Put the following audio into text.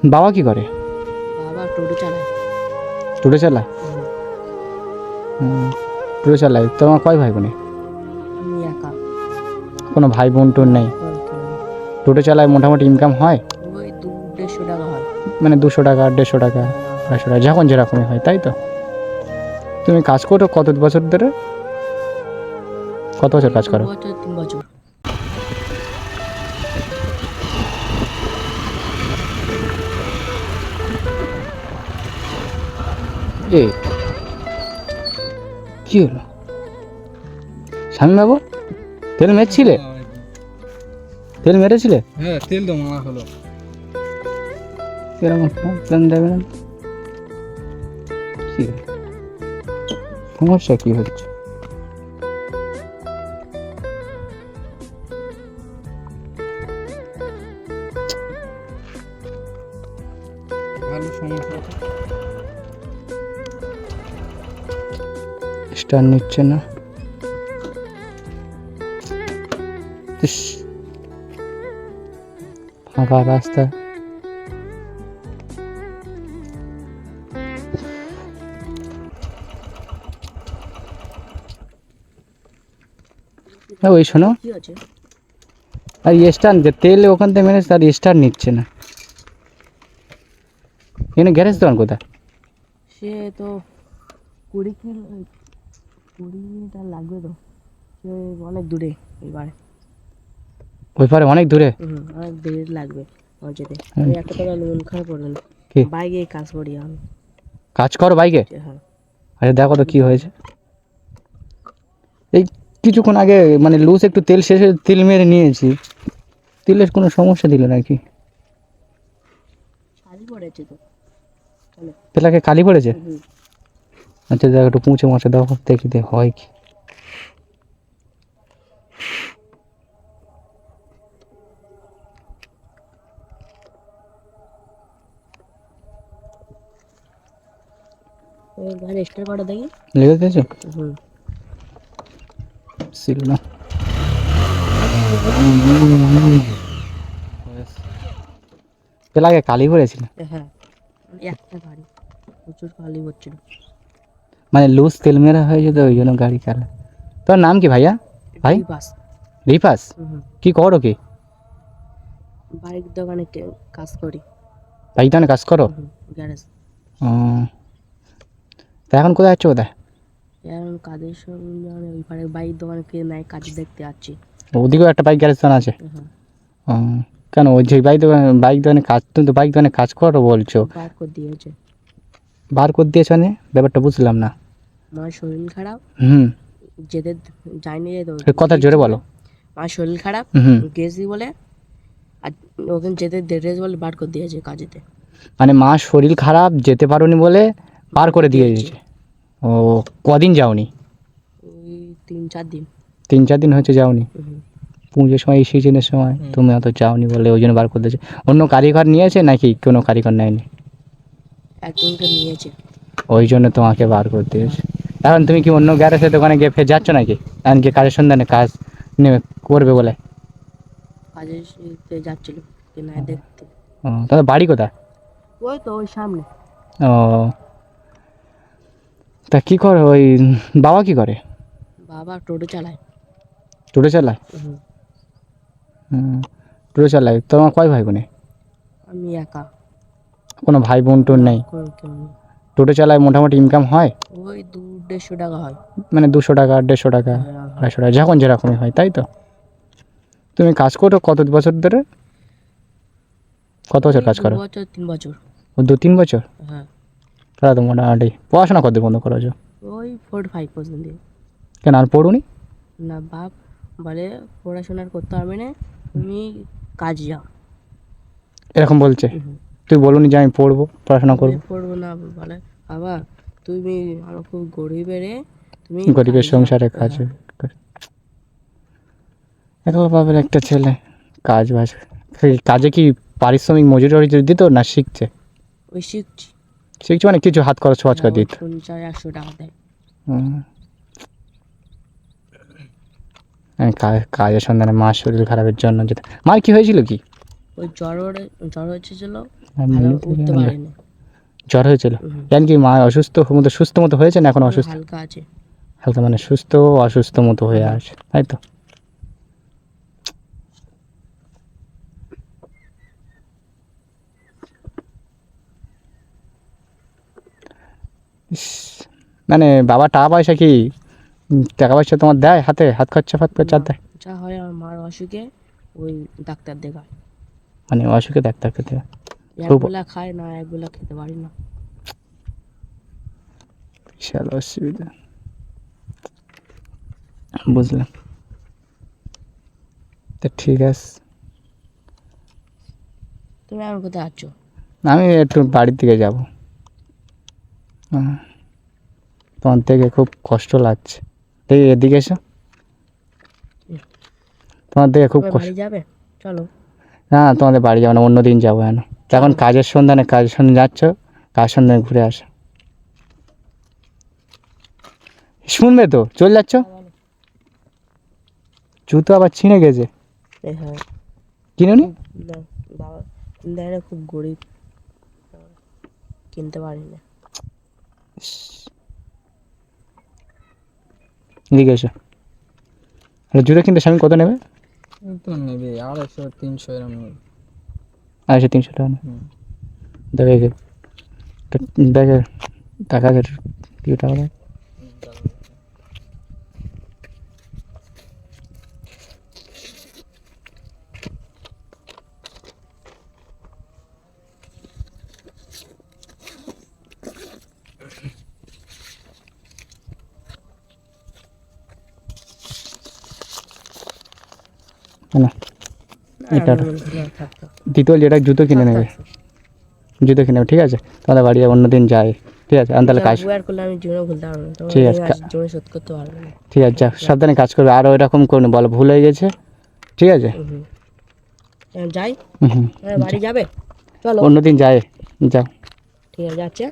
বাবা কি করে? বাবা টোটো চালায়। টোটো চালায়? টোটো চালায়। তোমার কয় ভাই বোনে? আমি একা। কোনো ভাই বোন টোন না, নেই? আমার কেউ নেই। টোটো চালায় মোটামুটি ইনকাম হয়? ওই 200-150 টাকা হয়। মানে 200 টাকা, 150 টাকা, 250 টাকা, যখন যেরকমই হয়, তাই তো? তুমি কাজ করো কত বছর ধরে? কত বছর ওই কাজ 2 করো? বছর 3 বছর। এ কি হলো স্বামী বাবু? তেল মেরেছিলে? তেল মেরেছিলে? হ্যাঁ, তেল তো মারা হলো। এরকম তেল দেবে না? কি সমস্যা কি হচ্ছে? ভালো সমস্যা আছে। স্টার নিচ্ছে না। ইস, ফাঁকা রাস্তা। ওই শোনো, কি আছে? আর স্টার যে তেল ওখান থেকে মেরেছে আর স্টার নিচ্ছে না। এখানে গ্যারেজ দোকান কোথায়? সে তো 20 মিটার লাগবে তো। সে অনেক দূরে এবারে। ওই পারে অনেক দূরে? অনেক দেরি লাগবে আমার যেতে। আমি একটা কথা মন খারাপ করবে না। কি বাইকে কাজ করি আমি। কাজ করো বাইকে? হ্যাঁ। আরে দেখো তো কি হয়েছে। এই কিছুক্ষণ আগে মানে লুজ একটু তেল শেষে তেল মেরে নিয়েছি, তেলের কোনো সমস্যা দিল নাকি? শাড়ি পরেছে তো। চলো। তেলাকে কালি পড়েছে? আচ্ছা দেখো একটু পুঁছে মাছে দাও দেখি দে হয় কি। ওই গাড়ি স্টার্ট করে দেখি। লেগে দিয়েছো? হুম। ছিল না। তেলাকে কালি পড়েছিল? হ্যাঁ, একটা গাড়ি প্রচুর কালি হচ্ছিল। মানে লুজ তেল মেরা হয়েছে তো ওই জন্য গাড়ি কালা। তোর নাম কি ভাইয়া? ভাই বাস। রিফাস? কি করো কি? বাইক দোকানে কাজ করি। বাইক দোকানে কাজ করো? গ্যারেজ। ও, তা এখন কোথায় যাচ্ছ কোথায়? এখন কাজের সঙ্গে ওই পারে বাইক দোকানে কে নাই কাজ দেখতে যাচ্ছি। ওদিকেও একটা বাইক গ্যারেজ দোকান আছে? হ্যাঁ। ও, কেন ওই যে বাইক দোকানে কাজ, তুমি তো বাইক দোকানে কাজ করো বলছো। বার করে দিয়েছে। বার করে দিয়েছো মানে ব্যাপারটা বুঝলাম না। মার শরীর খারাপ, হুম, যেতে যায়নি যেত। কথা জোরে বলো। মার শরীর খারাপ, হুম, গেছি বলে আর ওখানে যেতে দেড় বলে বার করে দিয়েছে কাজেতে। মানে মা শরীর খারাপ যেতে পারোনি বলে বার করে দিয়ে দিয়েছে। ও, কদিন যাওনি? ওই 3-4 দিন। 3-4 দিন হচ্ছে যাওনি? পুজোর সময় এই সিজনের সময় তুমি অত যাওনি বলে ওই জন্য বার করে দিয়েছে। অন্য কারিগর নিয়েছে নাকি কোনো কারিগর নেয়নি? একজনকে নিয়েছে। ওই জন্য তোমাকে বার করে দিয়েছে। এখন তুমি কি অন্য গ্যারেজের দোকানে গিয়ে ফের যাচ্ছ নাকি? এমনকি কাজের সন্ধানে কাজ নেবে করবে বলে? কাজের যাচ্ছিল কি না দেখতে। ও, তাহলে বাড়ি কোথায়? ওই তো ওই সামনে। ও, তা কী করে ওই বাবা কি করে? বাবা টোটো চালায়। টোটো চালায়? টোটো চালায়। তোমার কয় ভাই বোনে? আমি একা। কোনো ভাই বোন টোন না, নেই? কেউ নেই। টোটো চালায় মোটামুটি ইনকাম হয়? ওই 200-150 টাকা হয়। মানে 200 টাকা, 150 টাকা, 250 টাকা, যখন যেরকমই হয়, তাই তো? তুমি কাজ করো কত বছর ধরে? কত বছর কাজ করো? 2 বছর 3 বছর। ও, 2-3 বছর? হ্যাঁ। তাহলে তো মোটামুটি পড়াশোনা কত বন্ধ করেছো? ওই 4-5 পর্যন্ত। কেন আর পড়ুনি? না, বাপ বলে পড়াশোনার করতে হবে না, তুমি কাজ যাও। এরকম বলছে? তুই বলুনি যে আমি পড়বো, পড়াশোনা আমি করবো? পড়বো না বলে, বাবা তুমি আমার খুব গরিবের, তুমি গরিবের কাজ যাও। সংসারে কাজ একলা বাবার একটা ছেলে, কাজ বাজ সেই কাজে কি পারিশ্রমিক মজুরি টজুরি দিত না শিখছে? ওই শিখছি। শিখছে মানে কিছু হাত খরচ ফরচ করে ওই দিত? 50-100 টাকা দেয়। কাজের সন্ধানে মার শরীর খারাপের জন্য যেতে। মার কি হয়েছিল কি? ওই জ্বর হচ্ছিল, আর ভালো এমনিতে উঠতে আমরা- পারিনি। জ্বর হয়েছিল হুম। জান কি মা অসুস্থ মতো সুস্থ মতো হয়েছে না এখন অসুস্থ? হালকা আছে। হালকা মানে সুস্থ অসুস্থ মতো হয়ে আছে তাই তো? ইস, মানে বাবা টাকা পয়সা কি টাকা পয়সা তোমার দেয় হাতে হাত খরচা ফাত খরচা দেয়? যা হয় আমার মার অসুখে ওই ডাক্তার দেখায়, মানে অসুখে ডাক্তার খেতে হয়। একবেলা খায় না, একবেলা খেতে পারি না। বিশাল অসুবিধা, বুঝলাম। তো ঠিক আছে, তুমি আমার কোথায় আছো? আমি একটু বাড়ির দিকে যাব। তোমার থেকে খুব কষ্ট লাগছে, দেখি এদিকে এসো। তোমার দিকে খুব তুমি কষ্ট। বাড়ি যাবে? চলো। না তোমাদের বাড়ি যাবো না, অন্য দিন যাবো। এখন এখন কাজের সন্ধানে যাচ্ছ, কাজ সন্ধানে ঘুরে আসো। শুনবে তো, চলে যাচ্ছ। জুতো আবার ছিঁড়ে গেছে, হ্যাঁ, কিনুনি? না বাবা দাদা খুব গরিব, কিনতে পারি না। এদিকে এসো। জুতো কিনতে স্বামী কত নেবে? এই তো নেবে 250-300 এরকম নেবে। 250-300 টাকা নেবে। হুম। দেখে দেখে টাকা কি টাকা দেয়? না এটা থাকতো দ্বিতীয় যেটা জুতো কিনে নেবে, জুতো কিনে নেবে, ঠিক আছে? তোমাদের বাড়ি অন্য দিন যায়, ঠিক আছে? আমি তাহলে কাজ, উপকার করলে আমি জীবনে ভুলতে পারবো না, তোমার ঠিক আছে, জীবনে শোধ করতে পারবো না। ঠিক আছে, যা সাবধানে কাজ করবে, আর ওইরকম করুন, বলো ভুল হয়ে গেছে, ঠিক আছে? যাই, হুম, বাড়ি যাবে? চলো, অন্য দিন যায়, যাও। ঠিক আছে, যাচ্ছে।